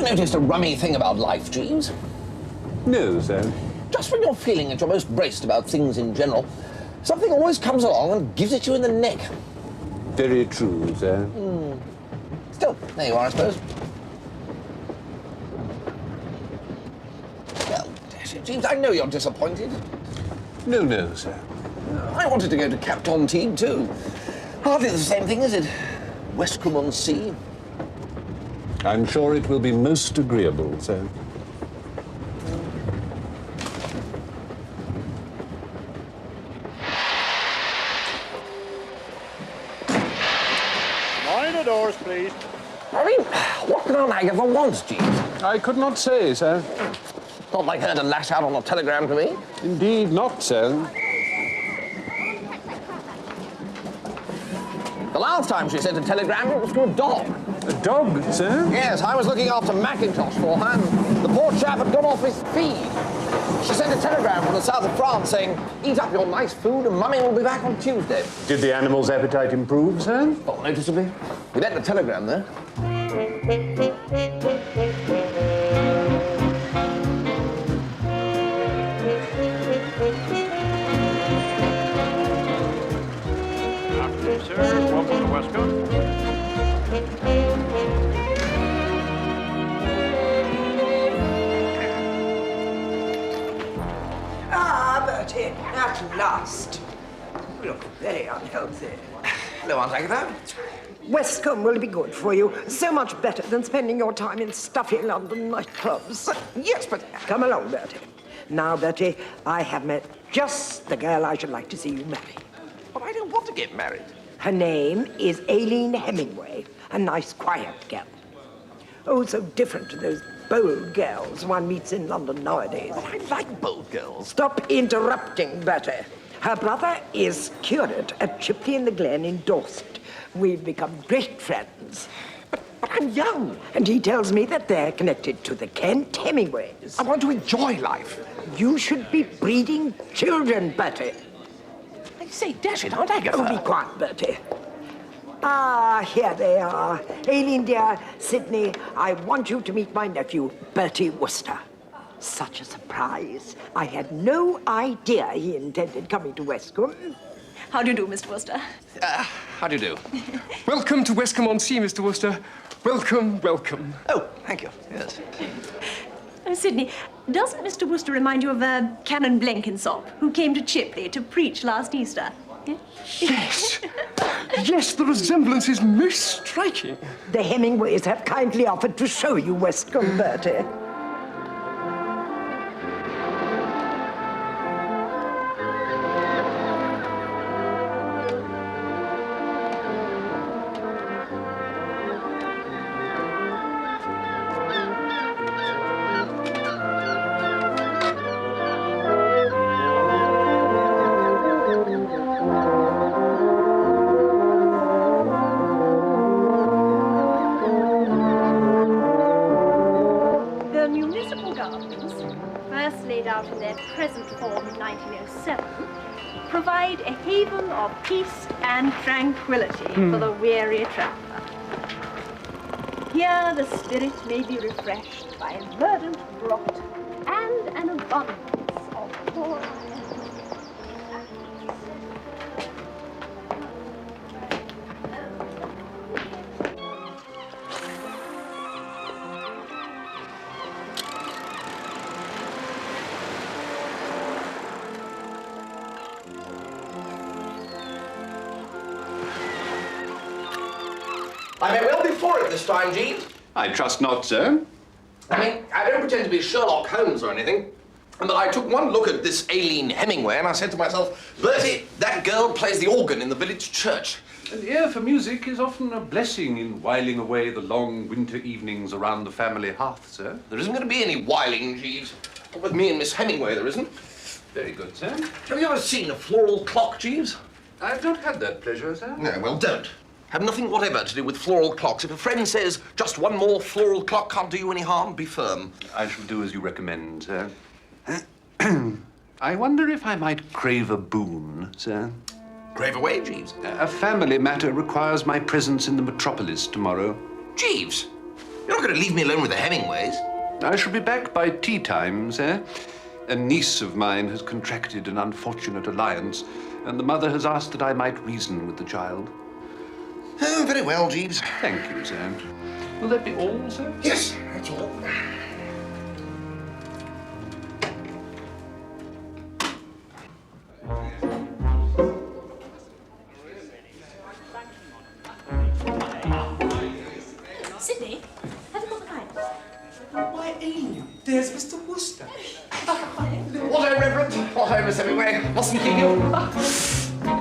noticed a rummy thing about life, Jeeves? No, sir. Just when you're feeling at your most braced about things in general, something always comes along and gives it you in the neck. Very true, sir. Still, there you are, I suppose. Well, dash it, Jeeves, I know you're disappointed. No, sir. I wanted to go to Captain Teague, too. Hardly the same thing, is it? Westcombe-on-Sea. I'm sure it will be most agreeable, sir. Mind the doors, please. I mean, what can Aunt Agatha want, Jeeves? I could not say, sir. Not like her to lash out on a telegram to me. Indeed not, sir. The last time she sent a telegram, it was to a dog. A dog, sir? Yes, I was looking after Macintosh for her, and the poor chap had gone off his feed. She sent a telegram from the south of France saying, eat up your nice food and Mummy will be back on Tuesday. Did the animal's appetite improve, sir? Not noticeably. We let the telegram there. Afternoon, sir. Welcome to Westcombe. Ah, Bertie, at last. You look very unhealthy. Hello, Aunt Agatha. Westcombe will be good for you. So much better than spending your time in stuffy London nightclubs. Yes, but... Come along, Bertie. Now, Bertie, I have met just the girl I should like to see you marry. But I don't want to get married. Her name is Aileen Hemingway, a nice, quiet girl. Oh, so different to those bold girls one meets in London nowadays. I like bold girls. Stop interrupting, Bertie. Her brother is curate at Chipley-in-the-Glen in Dorset. We've become great friends. But I'm young. And he tells me that they're connected to the Kent Hemingways. I want to enjoy life. You should be breeding children, Bertie. I say, dash it, Aunt Agatha. Oh, be quiet, Bertie. Ah, here they are. Aileen, dear, Sydney, I want you to meet my nephew, Bertie Wooster. Such a surprise. I had no idea he intended coming to Westcombe. How do you do, Mr. Wooster? How do you do? Welcome to Westcombe-on-Sea, Mr. Wooster. Welcome, welcome. Oh, thank you. Yes. Oh, Sydney, doesn't Mr. Wooster remind you of Canon Blenkinsop, who came to Chipley to preach last Easter? Yes. Yes, the resemblance is most striking. The Hemingways have kindly offered to show you Westcombe, Bertie. The municipal gardens, first laid out in their present form in 1907, provide a haven of peace and tranquility for the weary traveller. Here the spirit may be refreshed by a verdant grot and an abundance of poor. I may well be for it this time, Jeeves. I trust not, sir. I mean, I don't pretend to be Sherlock Holmes or anything, but I took one look at this Aileen Hemingway and I said to myself, Bertie, that girl plays the organ in the village church. An ear for music is often a blessing in whiling away the long winter evenings around the family hearth, sir. There isn't going to be any whiling, Jeeves. Not with me and Miss Hemingway, there isn't. Very good, sir. Have you ever seen a floral clock, Jeeves? I've not had that pleasure, sir. No, well, don't. Have nothing whatever to do with floral clocks. If a friend says just one more floral clock can't do you any harm, be firm. I shall do as you recommend, sir. I wonder if I might crave a boon, sir. Crave away, Jeeves. A family matter requires my presence in the metropolis tomorrow. Jeeves, You're not going to leave me alone with the Hemingways. I shall be back by tea time, sir. A niece of mine has contracted an unfortunate alliance, and the mother has asked that I might reason with the child. Oh, very well, Jeeves. Thank you, sir. Will that be all, sir? Yes, that's all. Sydney, have you got the kite? Why, Amy, there's Mr. Wooster. What ho, Reverend? What ho, Miss Hemingway? Mustn't keep you.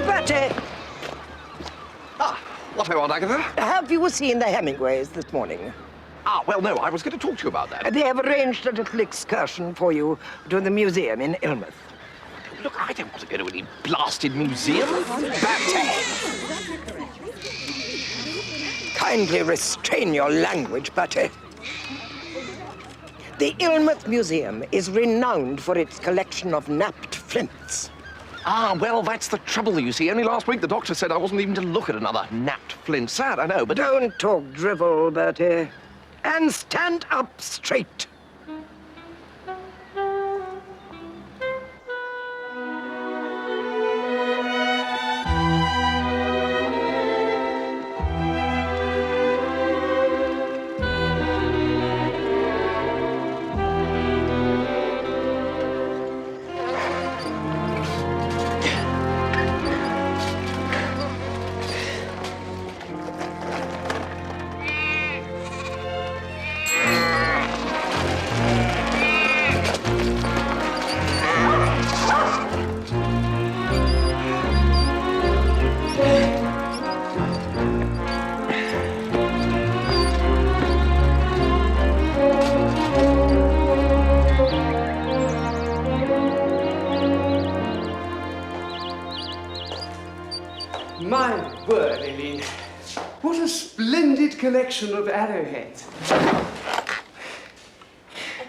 Bertie, What ho, Aunt Agatha? have you seen the Hemingways this morning? Ah, well, no, I was going to talk to you about that. They have arranged a little excursion for you to the museum in Ilmouth. Look, I don't want to go to any blasted museum. Kindly restrain your language, Bertie. The Ilmouth Museum is renowned for its collection of napped flints. Ah, well, that's the trouble, you see. Only last week the doctor said I wasn't even to look at another napped flint. Sad, I know, but... Don't talk drivel, Bertie. And stand up straight. My word, Aileen. What a splendid collection of arrowheads. A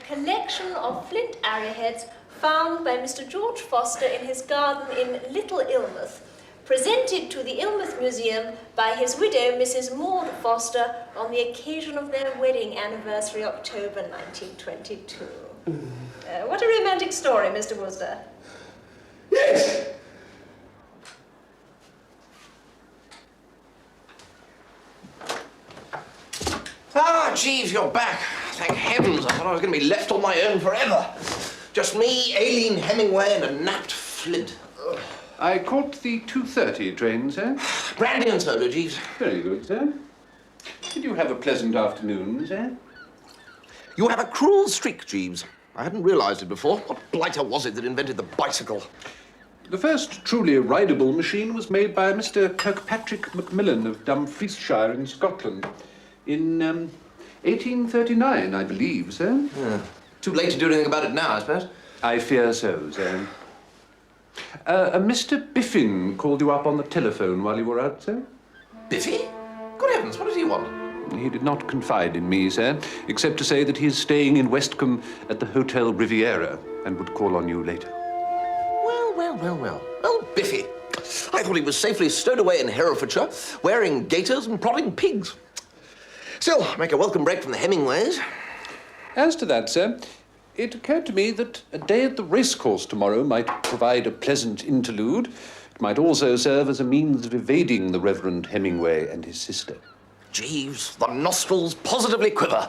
collection of flint arrowheads found by Mr. George Foster in his garden in Little Ilmouth, presented to the Ilmouth Museum by his widow, Mrs. Maud Foster, on the occasion of their wedding anniversary, October 1922. What a romantic story, Mr. Wooster. Yes! Ah, Jeeves, you're back. Thank heavens, I thought I was going to be left on my own forever. Just me, Aileen Hemingway, and a napped flint. Ugh. I caught the 2:30 train, sir. Brandy and soda, Jeeves. Very good, sir. Did you have a pleasant afternoon, sir? You have a cruel streak, Jeeves. I hadn't realised it before. What blighter was it that invented the bicycle? The first truly rideable machine was made by Mr. Kirkpatrick Macmillan of Dumfriesshire in Scotland in 1839, I believe, sir. Yeah. Too late to do anything about it now, I suppose. I fear so, sir. Mr. Biffin called you up on the telephone while you were out, sir? Biffy? Good heavens, what does he want? He did not confide in me, sir, except to say that he is staying in Westcombe at the Hotel Riviera and would call on you later. Well. Oh, Biffy. I thought he was safely stowed away in Herefordshire, wearing gaiters and prodding pigs. Still, make a welcome break from the Hemingways. As to that, sir, it occurred to me that a day at the racecourse tomorrow might provide a pleasant interlude. It might also serve as a means of evading the Reverend Hemingway and his sister. Jeeves, the nostrils positively quiver.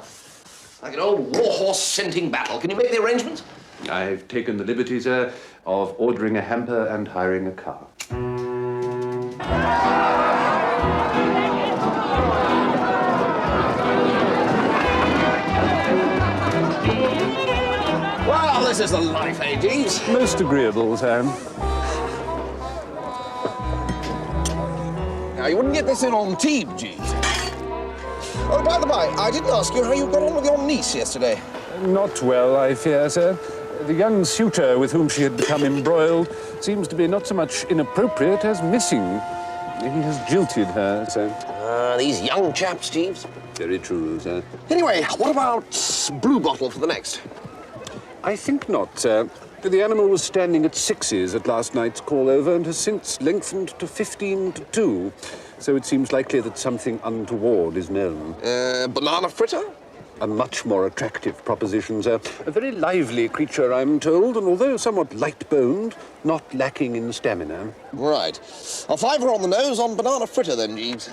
Like an old warhorse scenting battle. Can you make the arrangements? I've taken the liberty, sir, of ordering a hamper and hiring a car. Well, this is the life, eh, Jeeves? Most agreeable, Sam. Now, you wouldn't get this in on team, Jeeves. Oh, by the by, I didn't ask you how you got on with your niece yesterday. Not well, I fear, sir. The young suitor with whom she had become embroiled seems to be not so much inappropriate as missing. He has jilted her, so... these young chaps, Jeeves. Very true, sir. Anyway, what about Blue Bottle for the next? I think not, sir. The animal was standing at 6s at last night's call over and has since lengthened to 15 to 2. So it seems likely that something untoward is known. Banana fritter? A much more attractive proposition, sir. A very lively creature, I'm told, and although somewhat light-boned, not lacking in stamina. Right. A fiver on the nose on banana fritter, then, Jeeves.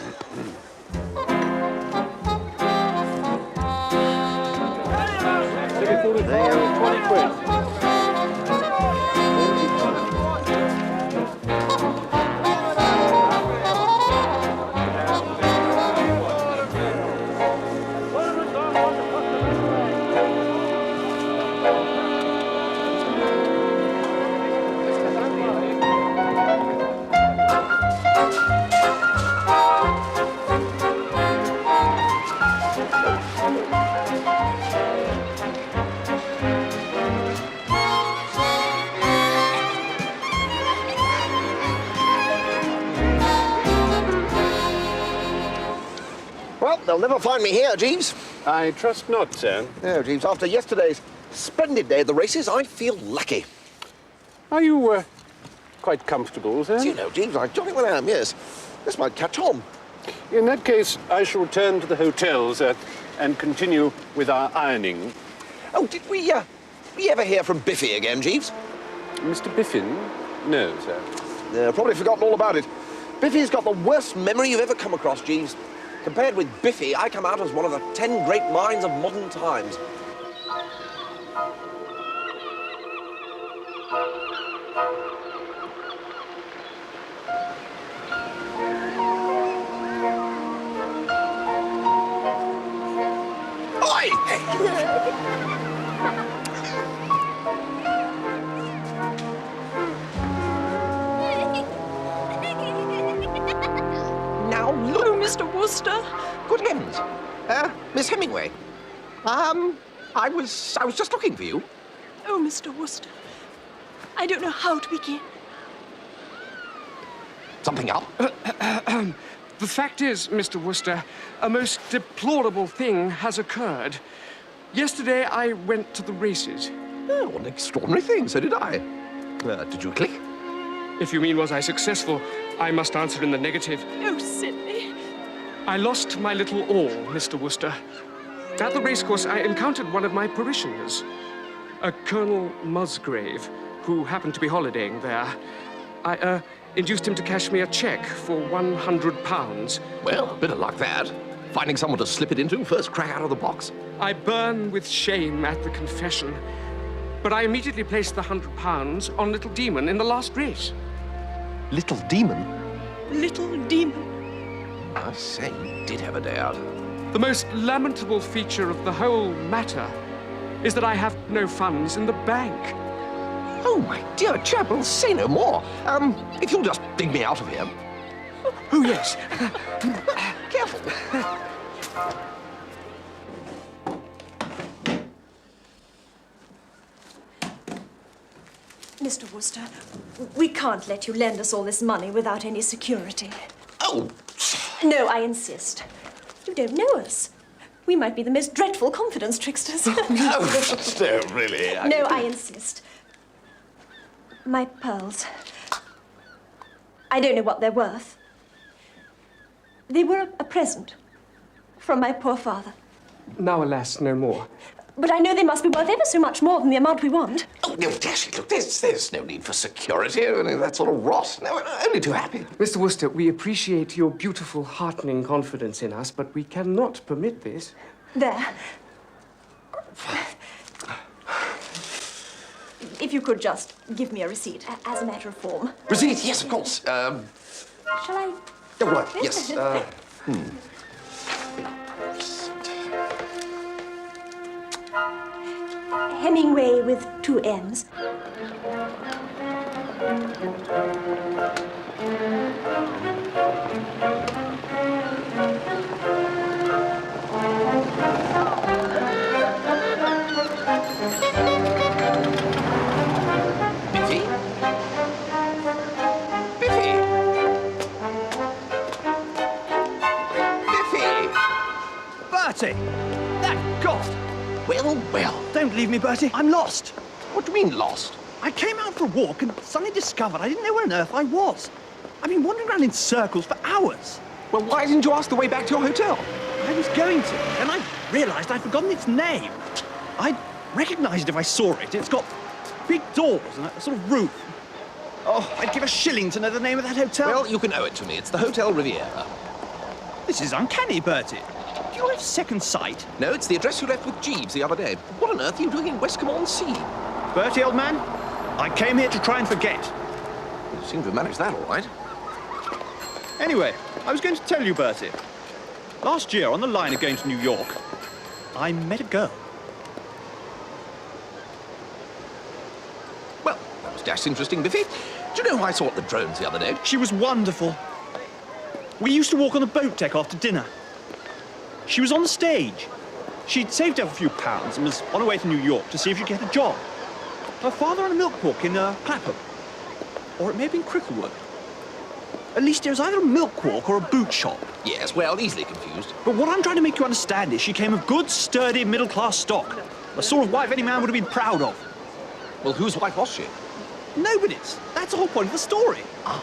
There, 20 quid. Well, they'll never find me here, Jeeves. I trust not, sir. No, Jeeves, after yesterday's splendid day at the races, I feel lucky. Are you, quite comfortable, sir? Do you know, Jeeves, I jolly well am, yes. This might catch on. In that case, I shall return to the hotel, sir, and continue with our ironing. Oh, did we ever hear from Biffy again, Jeeves? Mr. Biffin? No, sir. Yeah, probably forgotten all about it. Biffy's got the worst memory you've ever come across, Jeeves. Compared with Biffy, I come out as one of the 10 great minds of modern times. Now look. Oh, Mr. Wooster. Good heavens. Miss Hemingway. I was just looking for you. Oh, Mr. Wooster. I don't know how to begin. Something up? The fact is, Mr. Wooster, a most deplorable thing has occurred. Yesterday, I went to the races. Oh, what an extraordinary thing. So did I. Did you click? If you mean was I successful, I must answer in the negative. Oh, Sidney. I lost my little all, Mr. Wooster. At the racecourse, I encountered one of my parishioners, a Colonel Musgrave, who happened to be holidaying there. I induced him to cash me a cheque for £100. Well, a bit of luck that. Finding someone to slip it into first crack out of the box. I burn with shame at the confession, but I immediately placed the £100 on Little Demon in the last race. Little Demon? Little demon. I say, you did have a day out. The most lamentable feature of the whole matter is that I have no funds in the bank. Oh, my dear chap, well, say no more. If you'll just dig me out of here. Oh, yes. Careful. Mr. Wooster, we can't let you lend us all this money without any security. Oh. No, I insist. You don't know us. We might be the most dreadful confidence tricksters. No, really. No, I insist. My pearls. I don't know what they're worth. They were a present from my poor father. Now, alas, no more. But I know they must be worth ever so much more than the amount we want. Oh, no, Dashy, look, there's no need for security. I mean, that sort of rot. No, I'm only too happy. Mr. Wooster, we appreciate your beautiful, heartening confidence in us, but we cannot permit this. There. If you could just give me a receipt, as a matter of form. Receipt? Yes, of course. Shall I? Oh, right, yes. Hemingway with 2 M's. Biffy? Biffy? Bertie! Thank God! Well, well. Don't leave me, Bertie. I'm lost. What do you mean, lost? I came out for a walk and suddenly discovered I didn't know where on earth I was. I've been wandering around in circles for hours. Well, why didn't you ask the way back to your hotel? I was going to, and I realised I'd forgotten its name. I'd recognise it if I saw it. It's got big doors and a sort of roof. Oh, I'd give a shilling to know the name of that hotel. Well, you can owe it to me. It's the Hotel Riviera. This is uncanny, Bertie. Do you have second sight? No, it's the address you left with Jeeves the other day. What on earth are you doing in Westcombe-on-Sea? Bertie, old man, I came here to try and forget. You seem to have managed that all right. Anyway, I was going to tell you, Bertie. Last year, on the line of going to New York, I met a girl. Well, that was dashed interesting, Biffy. Do you know who I saw at the drones the other day? She was wonderful. We used to walk on the boat deck after dinner. She was on the stage. She'd saved up a few pounds and was on her way to New York to see if she'd get a job. Her father ran a milk walk in Clapham. Or it may have been Cricklewood. At least there was either a milk walk or a boot shop. Yes, well, easily confused. But what I'm trying to make you understand is she came of good, sturdy, middle-class stock. The sort of wife any man would have been proud of. Well, whose wife was she? Nobody's. That's the whole point of the story. Ah.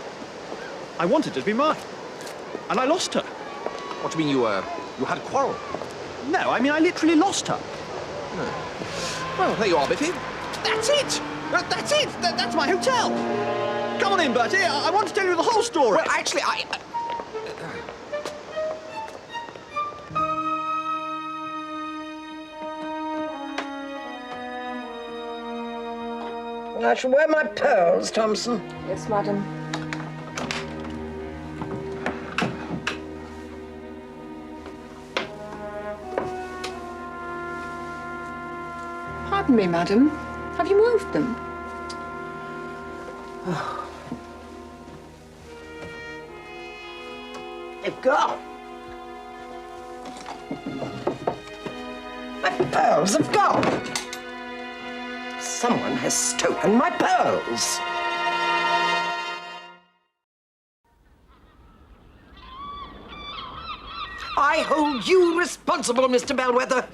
I wanted her to be mine. And I lost her. What do you mean you had a quarrel? No, I mean I literally lost her. Well, there you are, Biffy. That's it! That's it! That's my hotel! Come on in, Bertie. I want to tell you the whole story. Well, actually, I shall wear my pearls, Thompson. Yes, madam. Pardon me, madam. Have you moved them? They've gone. My pearls have gone. Someone has stolen my pearls. I hold you responsible, Mr. Bellwether.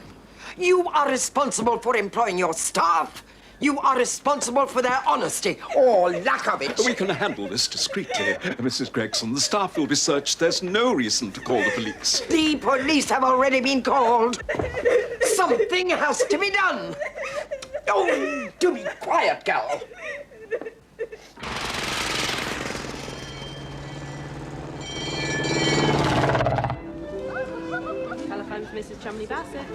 You are responsible for employing your staff. You are responsible for their honesty, or lack of it. We can handle this discreetly, Mrs. Gregson. The staff will be searched. There's no reason to call the police. The police have already been called. Something has to be done. Oh, do be quiet, gal. Telephone for Mrs. Chumley Bassett.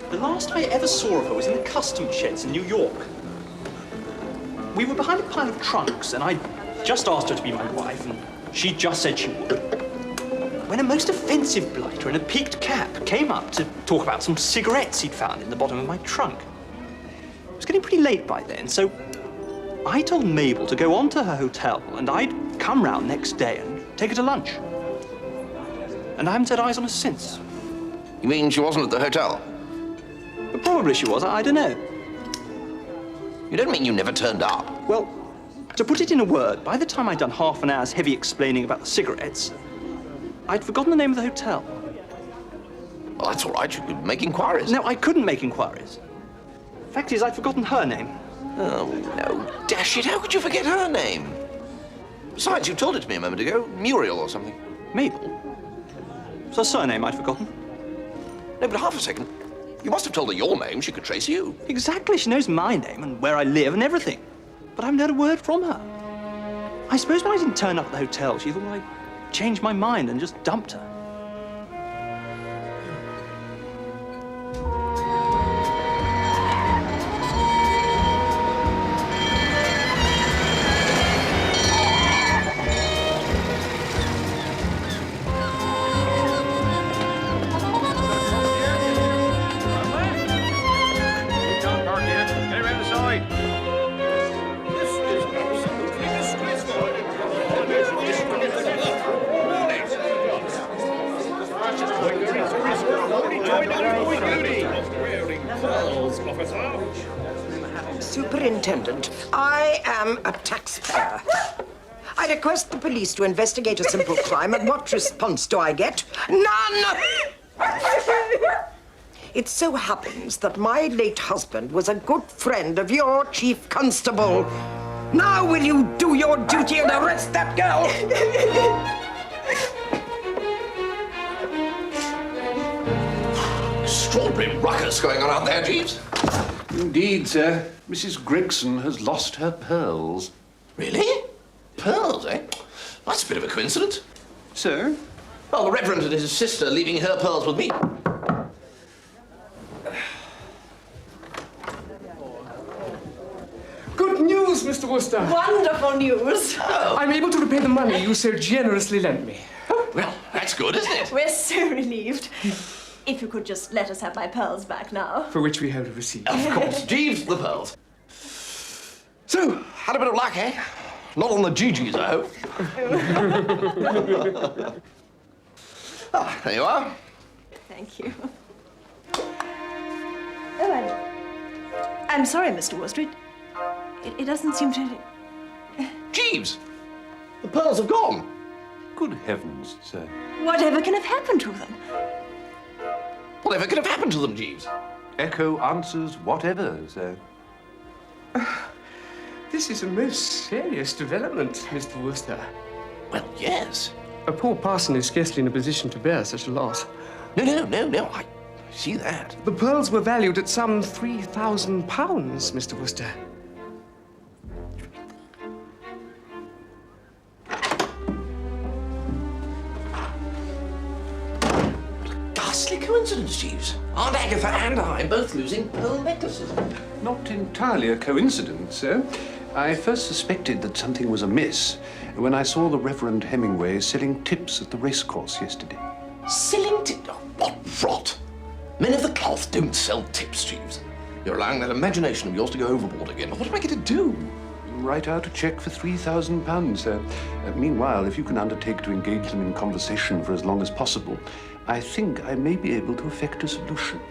The last I ever saw of her was in the customs sheds in New York. We were behind a pile of trunks, and I just asked her to be my wife, and she just said she would. When a most offensive blighter in a peaked cap came up to talk about some cigarettes he'd found in the bottom of my trunk. It was getting pretty late by then, so I told Mabel to go on to her hotel, and I'd come round next day and take her to lunch. And I haven't set eyes on her since. You mean she wasn't at the hotel? But probably she was, I don't know. You don't mean you never turned up? Well, to put it in a word, by the time I'd done half an hour's heavy explaining about the cigarettes, I'd forgotten the name of the hotel. Well, that's all right. You could make inquiries. No, I couldn't make inquiries. Fact is, I'd forgotten her name. Oh, no. Dash it, how could you forget her name? Besides, you told it to me a moment ago. Muriel or something. Mabel? It's her surname I'd forgotten. No, but half a second. You must have told her your name. She could trace you. Exactly. She knows my name and where I live and everything. But I haven't heard a word from her. I suppose when I didn't turn up at the hotel, she thought I'd changed my mind and just dumped her. Superintendent, I am a taxpayer. I request the police to investigate a simple crime, and what response do I get? None! It so happens that my late husband was a good friend of your chief constable. Now will you do your duty and arrest that girl? Extraordinary ruckus going on out there, Jeeves. Indeed, sir. Mrs. Gregson has lost her pearls. Really? Pearls, eh? That's a bit of a coincidence. Sir? Well, the Reverend and his sister leaving her pearls with me. Good news, Mr. Wooster. Wonderful news. I'm able to repay the money you so generously lent me. Well, that's good, isn't it? We're so relieved. If you could just let us have my pearls back now. For which we hold a receipt. Of course. Jeeves, the pearls. So, had a bit of luck, eh? Not on the GGs, I hope. There you are. Thank you. Oh, I'm sorry, Mr. Wooster. It doesn't seem to... Jeeves, the pearls have gone. Good heavens, sir. Whatever can have happened to them? Whatever could have happened to them, Jeeves? Echo answers whatever, sir. This is a most serious development, Mr. Wooster. Well, yes. A poor parson is scarcely in a position to bear such a loss. No, I see that. The pearls were valued at some £3,000, Mr. Wooster. Ghastly coincidence, Jeeves. Aunt Agatha and I both losing pearl necklaces. Not entirely a coincidence, sir. I first suspected that something was amiss when I saw the Reverend Hemingway selling tips at the racecourse yesterday. Selling tips? Oh, what rot! Men of the cloth don't sell tips, Jeeves. You're allowing that imagination of yours to go overboard again. What am I going to do? Write out a cheque for £3,000, sir. Meanwhile, if you can undertake to engage them in conversation for as long as possible, I think I may be able to effect a solution.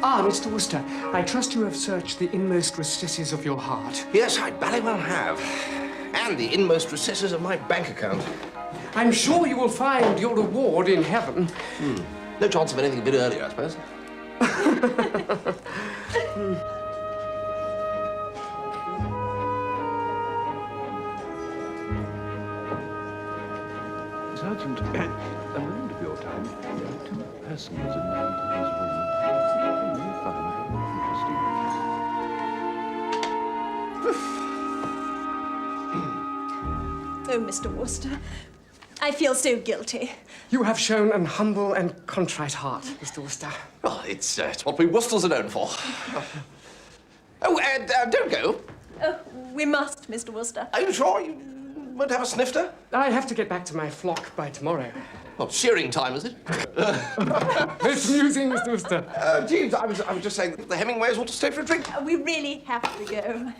Ah, Mr. Wooster, I trust you have searched the inmost recesses of your heart. Yes, I bally well have. And the inmost recesses of my bank account. I'm sure you will find your reward in heaven. No chance of anything a bit earlier, I suppose. Sergeant, a moment of your time. There are two persons in this room. You may find very interesting. Oh, Mr. Wooster, I feel so guilty. You have shown an humble and contrite heart, Mr. Wooster. Oh, it's what we Woosters are known for. Oh, don't go. Oh, we must, Mr. Wooster. Are you sure you won't have a snifter? I have to get back to my flock by tomorrow. Not shearing time, is it? It's amusing, Mr. Wooster. Jeeves, I was just saying that the Hemingways ought to stay for a drink. We really have to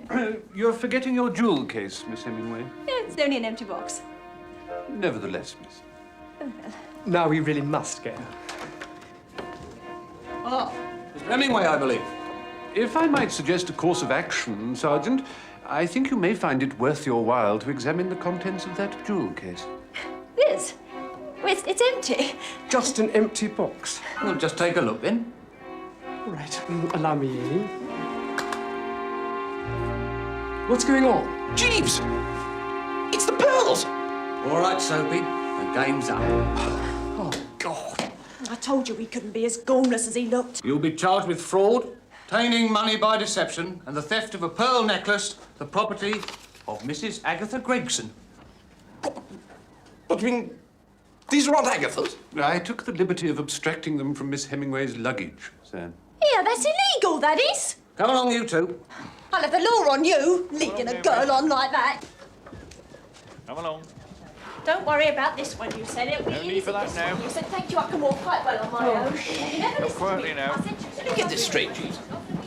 go. You're forgetting your jewel case, Miss Hemingway. It's only an empty box. Nevertheless, miss. Now we really must go. Ah, Mr. Hemingway, I believe. If I might suggest a course of action, Sergeant, I think you may find it worth your while to examine the contents of that jewel case. Yes. It's empty. Just an empty box. We'll just take a look, then. All right, allow me in. What's going on? Jeeves! It's the pearls! All right, Soapy. The game's up. Oh, God. I told you he couldn't be as gormless as he looked. You'll be charged with fraud, obtaining money by deception, and the theft of a pearl necklace, the property of Mrs. Agatha Gregson. What do you mean? These are Aunt Agatha's? I took the liberty of abstracting them from Miss Hemingway's luggage, sir. Yeah, that's illegal, that is. Come along, you two. I'll have the law on you, leading a girl on like that. Come along. Don't worry about this one, you said. It'll be No need for that now. You said, thank you, I can walk quite well on my own. You never listen to quietly me. now. I said, Let me get this straight, Jeeves.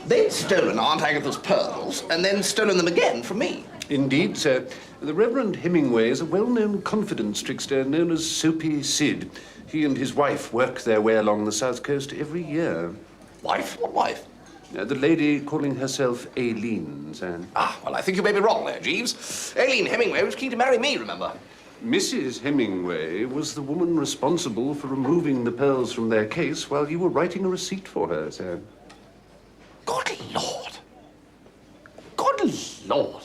They'd stolen Aunt Agatha's pearls and then stolen them again from me. Indeed, sir. The Reverend Hemingway is a well-known confidence trickster known as Soapy Sid. He and his wife work their way along the south coast every year. Wife? What wife? The lady calling herself Aileen, sir. Ah, well, I think you may be wrong there, Jeeves. Aileen Hemingway was keen to marry me, remember? Mrs. Hemingway was the woman responsible for removing the pearls from their case while you were writing a receipt for her, sir. Good Lord. Good Lord.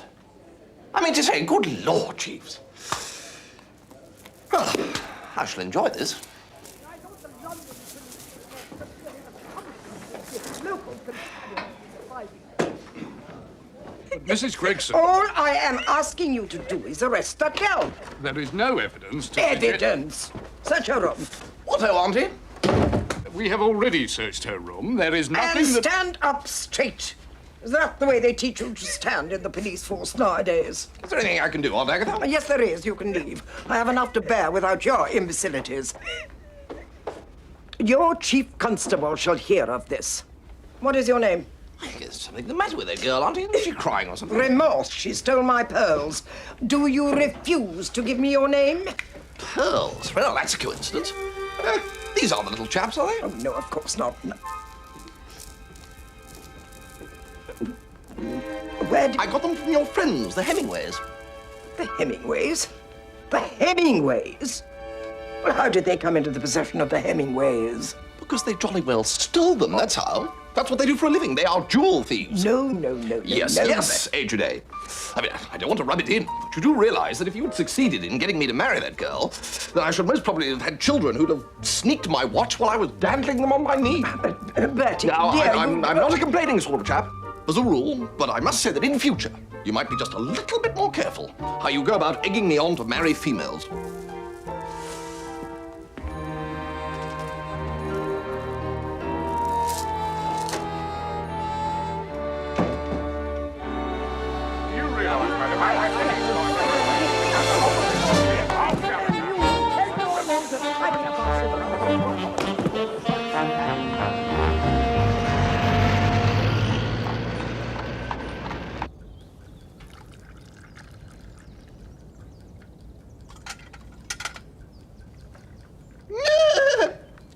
I mean to say, good Lord, Jeeves. Well, I shall enjoy this. Mrs. Gregson. All I am asking you to do is arrest that girl. There is no evidence to Evidence. Search her room. What, oh, Auntie? We have already searched her room. There is nothing And that... stand up straight. Is that the way they teach you to stand in the police force nowadays? Is there anything I can do, Aunt Agatha? Yes, there is. You can leave. I have enough to bear without your imbecilities. Your chief constable shall hear of this. What is your name? I think there's something the matter with that girl, Auntie. Is she crying or something? Remorse. She stole my pearls. Do you refuse to give me your name? Pearls? Well, that's a coincidence. These are the little chaps, are they? Oh, no, of course not. No. Where did... I got them from your friends, the Hemingways. The Hemingways? The Hemingways? Well, how did they come into the possession of the Hemingways? Because they jolly well stole them, that's how. That's what they do for a living. They are jewel thieves. No. Yes, Aged A. I mean, I don't want to rub it in, but you do realize that if you had succeeded in getting me to marry that girl, then I should most probably have had children who'd have sneaked my watch while I was dandling them on my knee. Bertie, Now, dear, I'm not a complaining sort of chap, as a rule, but I must say that in future, you might be just a little bit more careful how you go about egging me on to marry females.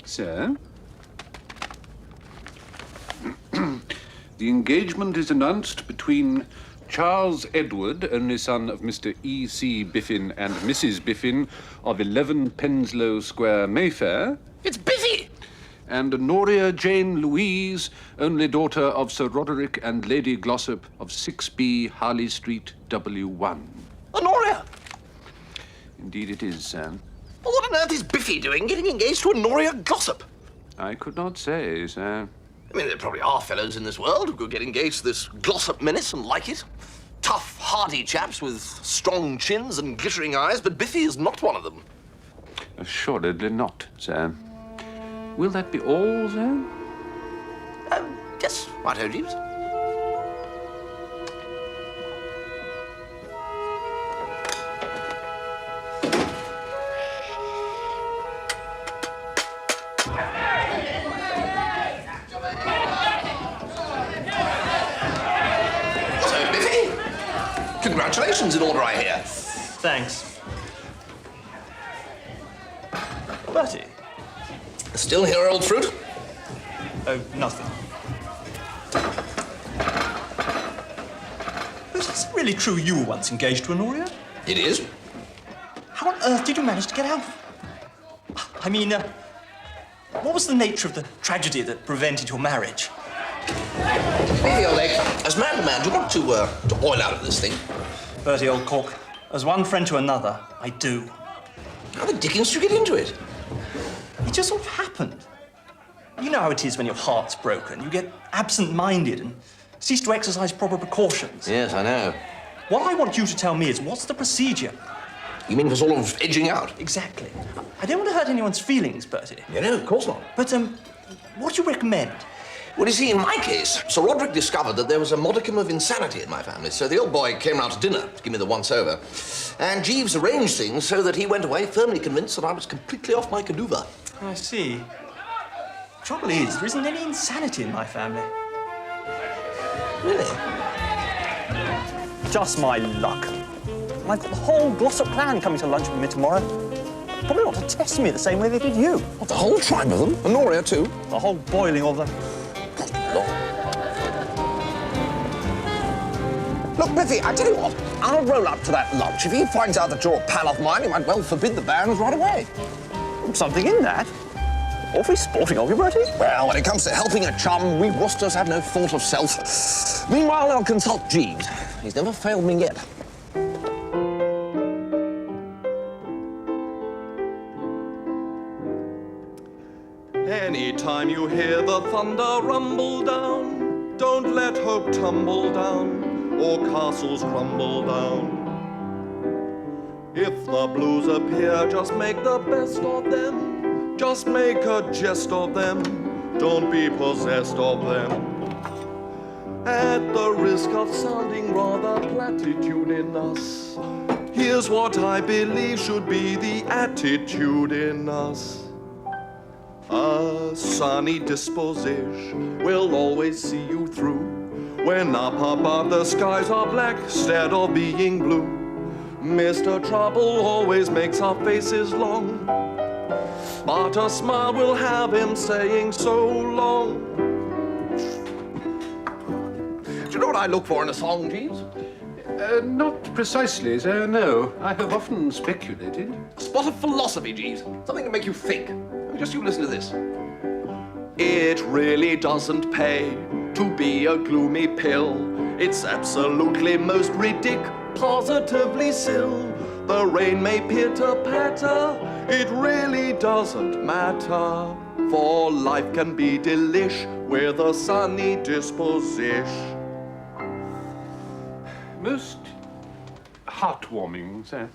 Sir? The engagement is announced between Charles Edward, only son of Mr. E.C. Biffin and Mrs. Biffin of 11 Penslow Square, Mayfair. It's Biffy! And Honoria Jane Louise, only daughter of Sir Roderick and Lady Glossop of 6B Harley Street, W1. Honoria! Indeed it is, sir. Well, what on earth is Biffy doing getting engaged to Honoria Glossop? I could not say, sir. I mean, there probably are fellows in this world who could get engaged to this Glossop menace and like it. Tough, hardy chaps with strong chins and glittering eyes, but Biffy is not one of them. Assuredly not, sir. Will that be all, sir? Yes, right-o, Jeeves. So, Biffy, congratulations in order, I hear. Thanks. Bertie? Still here, old fruit? Oh, nothing. But is it really true you were once engaged to Honoria? It is. How on earth did you manage to get out? I mean, what was the nature of the tragedy that prevented your marriage? Biffy, old egg, as man to man, do you want to oil out of this thing? Bertie, old cork, as one friend to another, I do. How the dickens did you get into it? It just sort of happened. You know how it is when your heart's broken. You get absent-minded and cease to exercise proper precautions. Yes, I know. What I want you to tell me is, what's the procedure? You mean for sort of edging out? Exactly. I don't want to hurt anyone's feelings, Bertie. Yeah, no, of course not. But, what do you recommend? Well, you see, in my case, Sir Roderick discovered that there was a modicum of insanity in my family, so the old boy came round to dinner to give me the once-over. And Jeeves arranged things so that he went away firmly convinced that I was completely off my caduva. I see. Trouble is, there isn't any insanity in my family. Really? just my luck. And I've got the whole Glossop clan coming to lunch with me tomorrow. Probably want to test me the same way they did you. What, the whole tribe of them? Honoria, too? The whole boiling of them. Look, Biffy, I tell you what, I'll roll up to that lunch. If he finds out that you're a pal of mine, he might well forbid the banns right away. Something in that. Awfully sporting of you, Bertie. Well, when it comes to helping a chum, we Woosters have no thought of self. Meanwhile, I'll consult Jeeves. He's never failed me yet. Anytime you hear the thunder rumble down, don't let hope tumble down, or castles crumble down. If the blues appear, just make the best of them. Just make a jest of them. Don't be possessed of them. At the risk of sounding rather platitudinous, here's what I believe should be the attitude in us. A sunny disposition will always see you through. When up above the skies are black instead of being blue. Mr. Trouble always makes our faces long, but a smile will have him saying so long. Do you know what I look for in a song, Jeeves? Not precisely, sir, no. I have often speculated. A spot of philosophy, Jeeves. Something to make you think. Just you listen to this. It really doesn't pay to be a gloomy pill. It's absolutely most ridiculous, positively sill. The rain may pitter-patter, it really doesn't matter. For life can be delish with a sunny disposition. Most heartwarming, sir.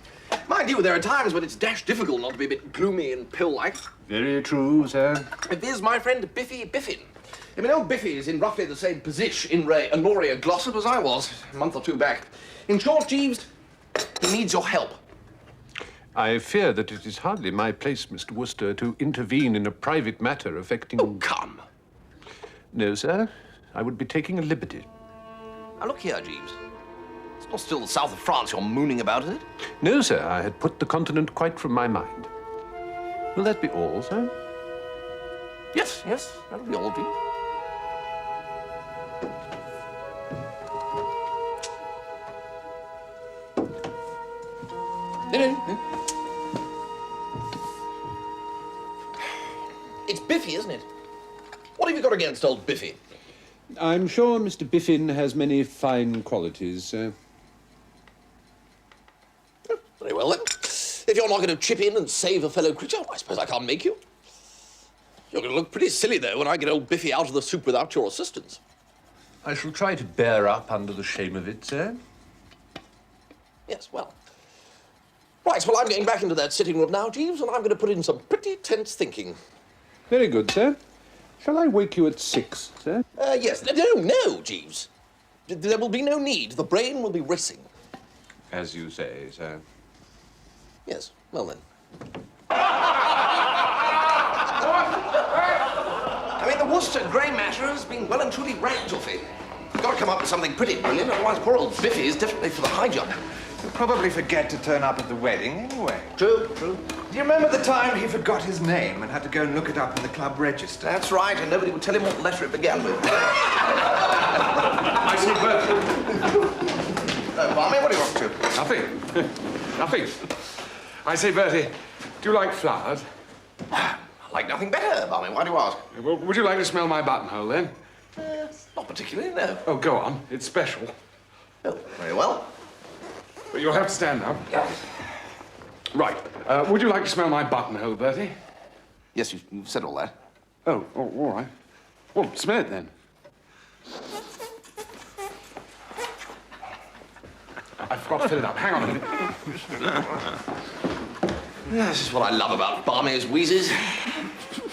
Mind you, there are times when it's dashed difficult not to be a bit gloomy and pill-like. Very true, sir. And there's my friend Biffy Biffin. I mean, old Biffy is in roughly the same position in Honoria Glossop as I was a month or two back. In short, Jeeves, he needs your help. I fear that it is hardly my place, Mr. Wooster, to intervene in a private matter affecting... Oh, come. No, sir. I would be taking a liberty. Now, look here, Jeeves. It's not still the south of France you're mooning about, is it? No, sir. I had put the continent quite from my mind. Will that be all, sir? Yes, that'll be all, Jeeves. It's Biffy, isn't it? What have you got against old Biffy? I'm sure Mr. Biffin has many fine qualities, sir. Oh, very well, then. If you're not going to chip in and save a fellow creature, I suppose I can't make you. You're going to look pretty silly, though, when I get old Biffy out of the soup without your assistance. I shall try to bear up under the shame of it, sir. Yes, well. Right, well, I'm getting back into that sitting room now, Jeeves, and I'm going to put in some pretty tense thinking. Very good, sir. Shall I wake you at 6, sir? Yes. No, Jeeves. There will be no need. The brain will be racing. As you say, sir. Yes, well then. I mean, the Wooster grey matter has been well and truly racked, Tuffy. You've got to come up with something pretty brilliant, otherwise poor old Biffy is definitely for the high jump. He'll probably forget to turn up at the wedding anyway. True. Do you remember the time he forgot his name and had to go and look it up in the club register? That's right, and nobody would tell him what letter it began with. I see Bertie. Barmy, what are you up to? Nothing. Nothing. I say, Bertie, do you like flowers? I like nothing better, Barmy. Why do you ask? Well, would you like to smell my buttonhole, then? Not particularly, no. Oh, go on. It's special. Oh, very well. But you'll have to stand up. Yeah. Right. Would you like to smell my buttonhole, Bertie? Yes, you've said all that. Oh, all right. Well, smell it, then. I forgot to fill it up. Hang on a minute. This is what I love about Barmy's wheezes.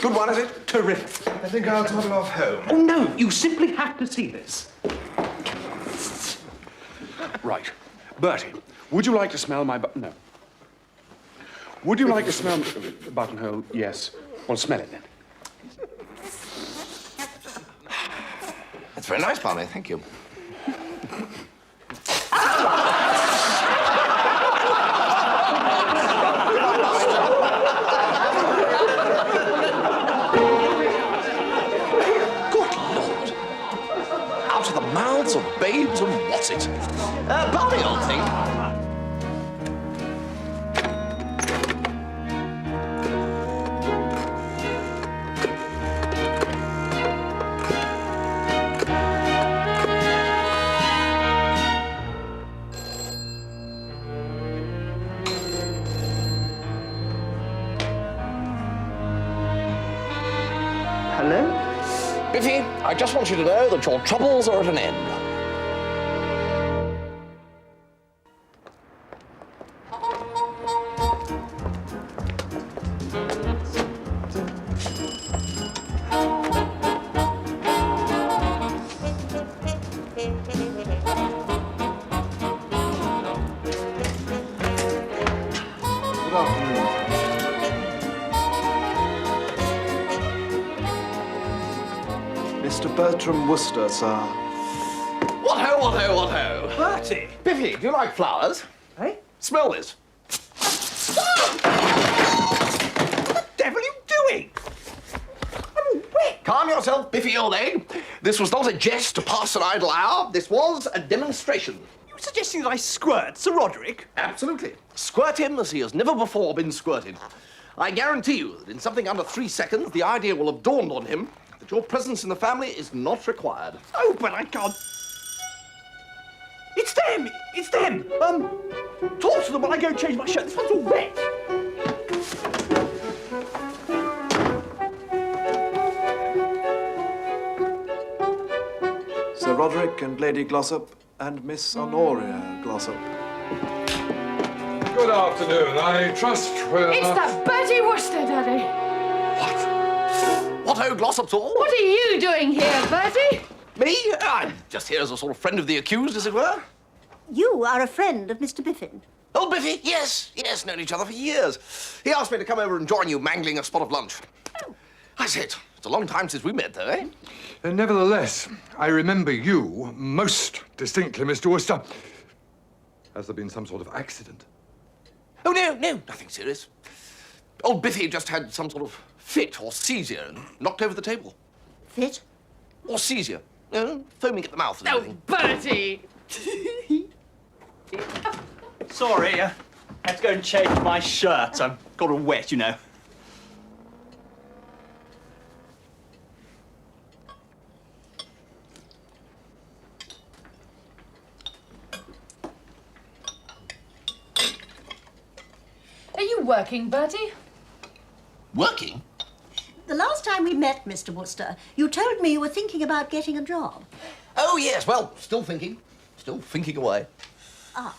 Good one, is it? Terrific. I think I'll toddle off home. Oh, no. You simply have to see this. Right. Bertie, would you like to smell my No. Would you like to smell the buttonhole? Yes. Well, smell it, then. That's very nice, Barmy. Thank you. Barney, old thing. Hello? Biffy, I just want you to know that your troubles are at an end. Good afternoon. Mr. Bertram Wooster, sir. What-ho, what-ho, what-ho? Bertie! Biffy, do you like flowers? Eh? Smell this. What the devil are you doing? I'm wet. Calm yourself, Biffy, old egg. This was not a jest to pass an idle hour. This was a demonstration. You suggesting that I squirt Sir Roderick? Absolutely. Squirt him as he has never before been squirted. I guarantee you that in something under 3 seconds, the idea will have dawned on him that your presence in the family is not required. Oh, but I can't. It's them! It's them! Talk to them while I go and change my shirt. This one's all wet. Sir Roderick and Lady Glossop and Miss Honoria Glossop. Good afternoon. I trust we're... It's that Bertie Wooster, Daddy. What-ho, Glossop's all? What are you doing here, Bertie? Me? I'm just here as a sort of friend of the accused, as it were. You are a friend of Mr. Biffin. Oh, Biffy, yes, known each other for years. He asked me to come over and join you mangling a spot of lunch. Oh. I said, it's a long time since we met, though, eh? Nevertheless, I remember you most distinctly, Mr. Wooster. Has there been some sort of accident? Oh, no, nothing serious. Old Biffy just had some sort of fit or seizure and knocked over the table. Fit? Or seizure. Foaming at the mouth and Oh, everything. Bertie! Sorry, I had to go and change my shirt. I've got all wet, you know. Are you working, Bertie? Working? The last time we met, Mr. Wooster, you told me you were thinking about getting a job. Oh, yes, well, still thinking. Still thinking away. Ah.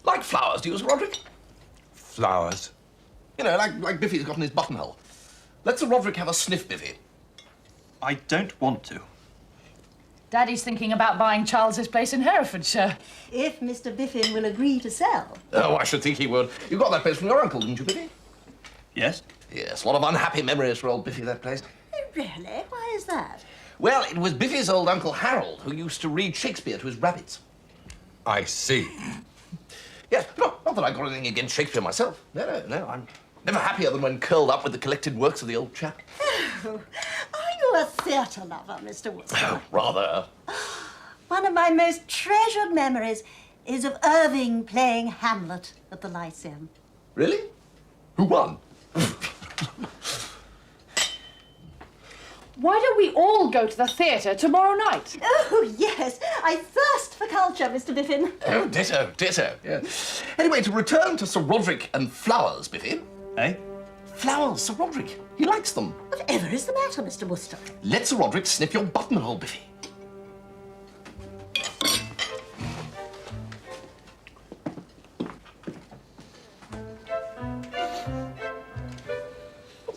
Like flowers, do you, Sir Roderick? Flowers? You know, like Biffy's got in his buttonhole. Let Sir Roderick have a sniff, Biffy. I don't want to. Daddy's thinking about buying Charles's place in Herefordshire. If Mr. Biffin will agree to sell. Oh, I should think he would. You got that place from your uncle, didn't you, Biffy? Yes? Yes, a lot of unhappy memories for old Biffy, that place. Oh, really? Why is that? Well, it was Biffy's old Uncle Harold who used to read Shakespeare to his rabbits. I see. Yes, not that I got anything against Shakespeare myself. No, I'm never happier than when curled up with the collected works of the old chap. Oh, are you a theatre lover, Mr. Wooster? Oh, rather. One of my most treasured memories is of Irving playing Hamlet at the Lyceum. Really? Who won? Why don't we all go to the theatre tomorrow night? Oh, yes. I thirst for culture, Mr. Biffin. Oh, ditto, yeah. Anyway, to return to Sir Roderick and flowers, Biffy. Eh? Flowers, Sir Roderick. He likes them. Whatever is the matter, Mr. Wooster? Let Sir Roderick sniff your buttonhole, Biffy.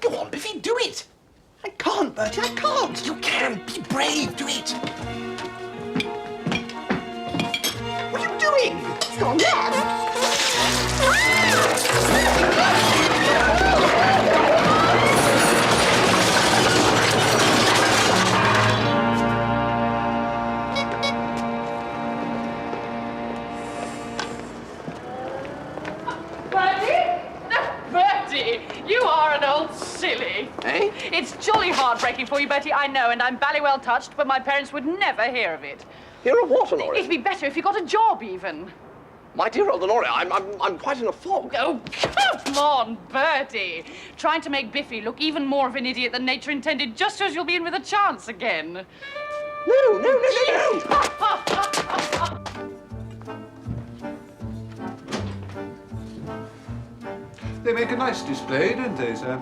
Go on, Biffy, do it. I can't, Bertie, I can't. You can. Be brave. Do it. What are you doing? It's gone mad. Bertie? Bertie, you are an old silly. Eh? It's jolly heartbreaking for you, Bertie, I know, and I'm bally well touched, but my parents would never hear of it. Hear of what, Honoria? It'd be better if you got a job, even. My dear old Honoria, I'm quite in a fog. Oh, come on, Bertie. Trying to make Biffy look even more of an idiot than nature intended just as you'll be in with a chance again. No. They make a nice display, don't they, sir?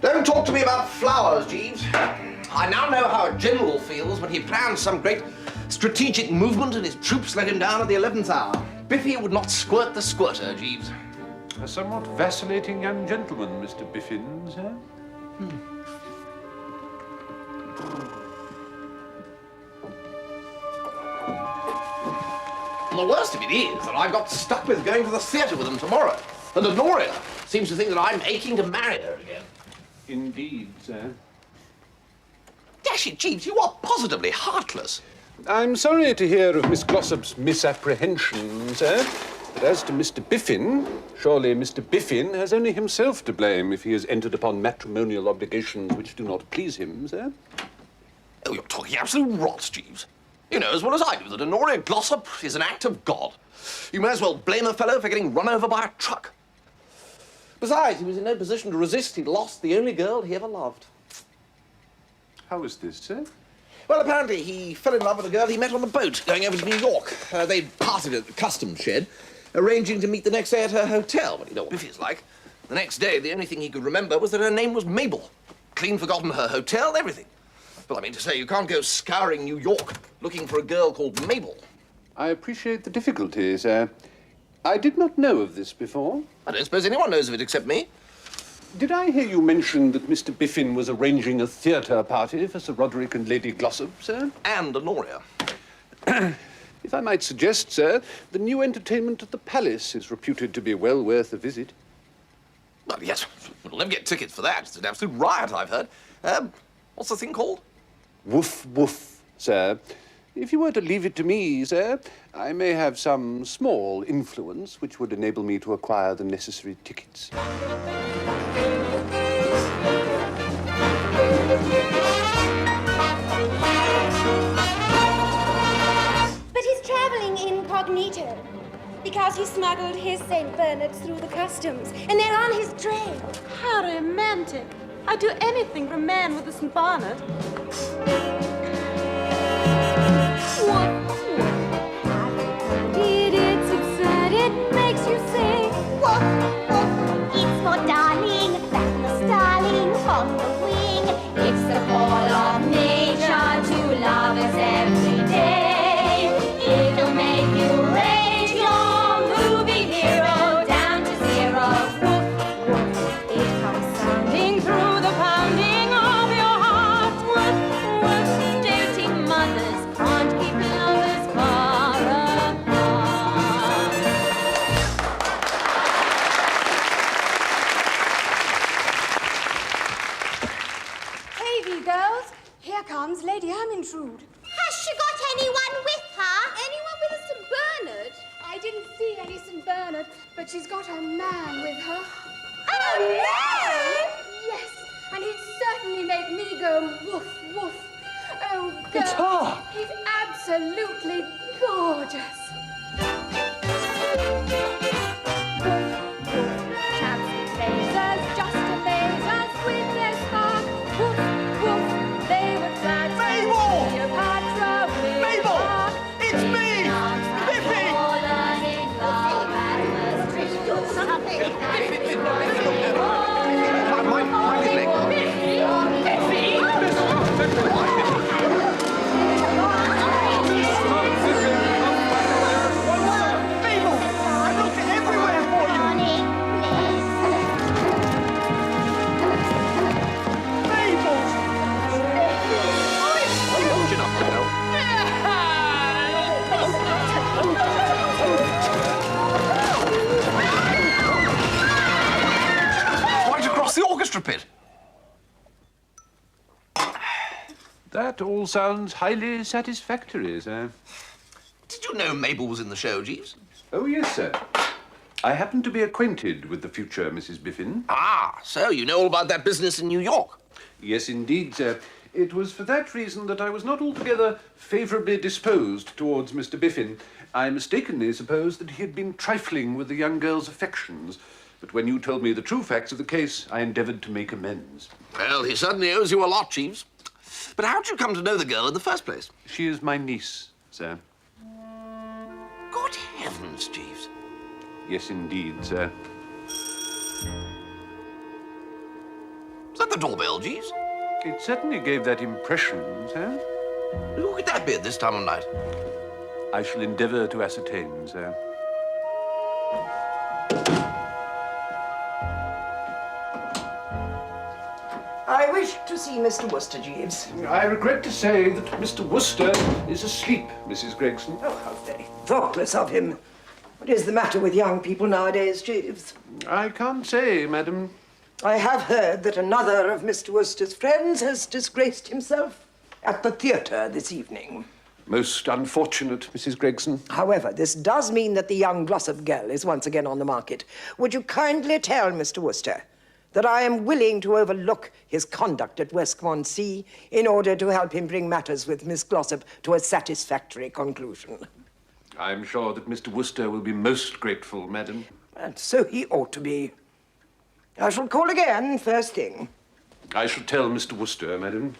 Don't talk to me about flowers, Jeeves. I now know how a general feels when he plans some great strategic movement and his troops let him down at the 11th hour. Biffy would not squirt the squirter, Jeeves. A somewhat vacillating young gentleman, Mr. Biffin, sir. And the worst of it is that I've got stuck with going to the theatre with them tomorrow. And Honoria seems to think that I'm aching to marry her again. Indeed, sir. Dash it, Jeeves, you are positively heartless. I'm sorry to hear of Miss Glossop's misapprehension, sir. But as to Mr. Biffin, surely Mr. Biffin has only himself to blame if he has entered upon matrimonial obligations which do not please him, sir. Oh, you're talking absolute rot, Jeeves. You know as well as I do that Honoria Glossop is an act of God. You may as well blame a fellow for getting run over by a truck. Besides, he was in no position to resist. He'd lost the only girl he ever loved. How was this, sir? Well, apparently he fell in love with a girl he met on a boat going over to New York. They'd parted at the customs shed, arranging to meet the next day at her hotel. Well, you know what Biffy's like. The next day, the only thing he could remember was that her name was Mabel. Clean forgotten her hotel, everything. Well, I mean to say, you can't go scouring New York looking for a girl called Mabel. I appreciate the difficulty, sir. I did not know of this before. I don't suppose anyone knows of it except me. Did I hear you mention that Mr. Biffin was arranging a theatre party for Sir Roderick and Lady Glossop, sir? And Honoria. If I might suggest, sir, the new entertainment at the Palace is reputed to be well worth a visit. Well, yes, we'll never get tickets for that. It's an absolute riot, I've heard. What's the thing called? Woof, woof, sir. If you were to leave it to me, sir, I may have some small influence which would enable me to acquire the necessary tickets. But he's traveling incognito because he smuggled his St. Bernards through the customs, and they're on his train. How romantic. I'd do anything for a man with a St. Bernard. It's absurd, it makes you sing. Woof, woof. It's for darling, that the starling on the wing. It's the call of nature to love us every day. It'll make you rate your movie hero down to zero. Woof, woof. It comes sounding through the pounding of your heart. Woof, woof. Doting mothers can't keep lovers far apart. Hey, you girls. Here comes Lady Ermintrude. Has she got anyone with her? Anyone with a St. Bernard? I didn't see any St. Bernard, but she's got a man with her. Oh, man! Yes, and he'd certainly make me go woof, woof. Oh, girls, It's her! he's absolutely gorgeous. Chaps and razors just amaze us with their spark. Woof, woof, they would flat Mabel! Cleopatra with Mabel! Mark. It's me! Biffy! My leg. Mabel! I looked everywhere for you! Mabel! Oh, chin up now. Right across the orchestra pit. That all sounds highly satisfactory, sir. Did you know Mabel was in the show, Jeeves? Oh, yes, sir. I happen to be acquainted with the future Mrs. Biffin. Ah, so you know all about that business in New York? Yes, indeed, sir. It was for that reason that I was not altogether favourably disposed towards Mr. Biffin. I mistakenly supposed that he had been trifling with the young girl's affections. But when you told me the true facts of the case, I endeavoured to make amends. Well, he certainly owes you a lot, Jeeves. But how did you come to know the girl in the first place? She is my niece, sir. Good heavens, Jeeves. Yes, indeed, sir. Is that the doorbell, Jeeves? It certainly gave that impression, sir. Who could that be at this time of night? I shall endeavour to ascertain, sir. I wish to see Mr. Wooster, Jeeves. I regret to say that Mr. Wooster is asleep, Mrs. Gregson. Oh, how very thoughtless of him. What is the matter with young people nowadays, Jeeves? I can't say, madam. I have heard that another of Mr. Wooster's friends has disgraced himself at the theatre this evening. Most unfortunate, Mrs. Gregson. However, this does mean that the young Glossop girl is once again on the market. Would you kindly tell Mr. Wooster that I am willing to overlook his conduct at Westmont in order to help him bring matters with Miss Glossop to a satisfactory conclusion? I'm sure that Mr. Wooster will be most grateful, madam. And so he ought to be. I shall call again first thing. I shall tell Mr. Wooster, madam.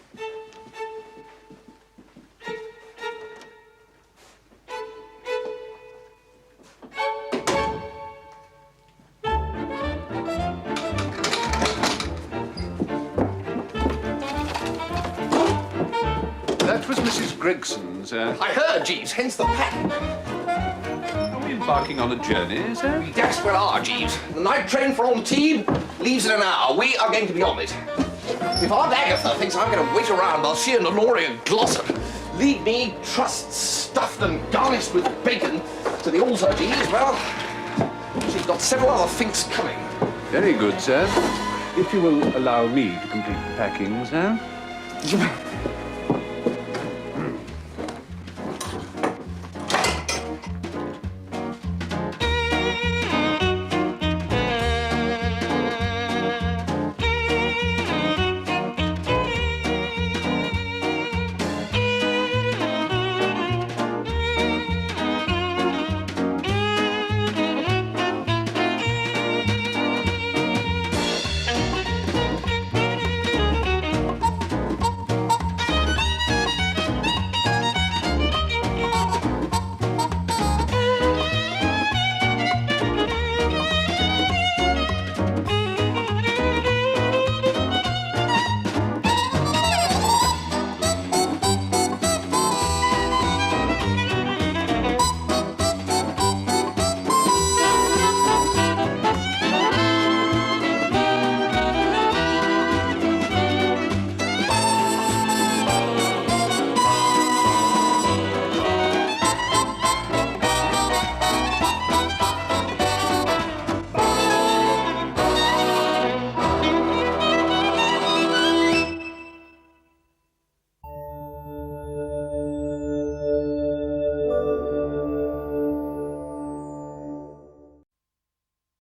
That was Mrs. Gregson's, I heard, Jeeves, hence the pack. Are we embarking on a journey, sir? We desperate are, Jeeves. The night train for Antibes leaves in an hour. We are going to be on it. If Aunt Agatha thinks I'm going to wait around while she and Honoria Glossop lead me, trusts stuffed and garnished with bacon, to the altar, Jeeves, well, she's got several other finks coming. Very good, sir. If you will allow me to complete the packing, sir.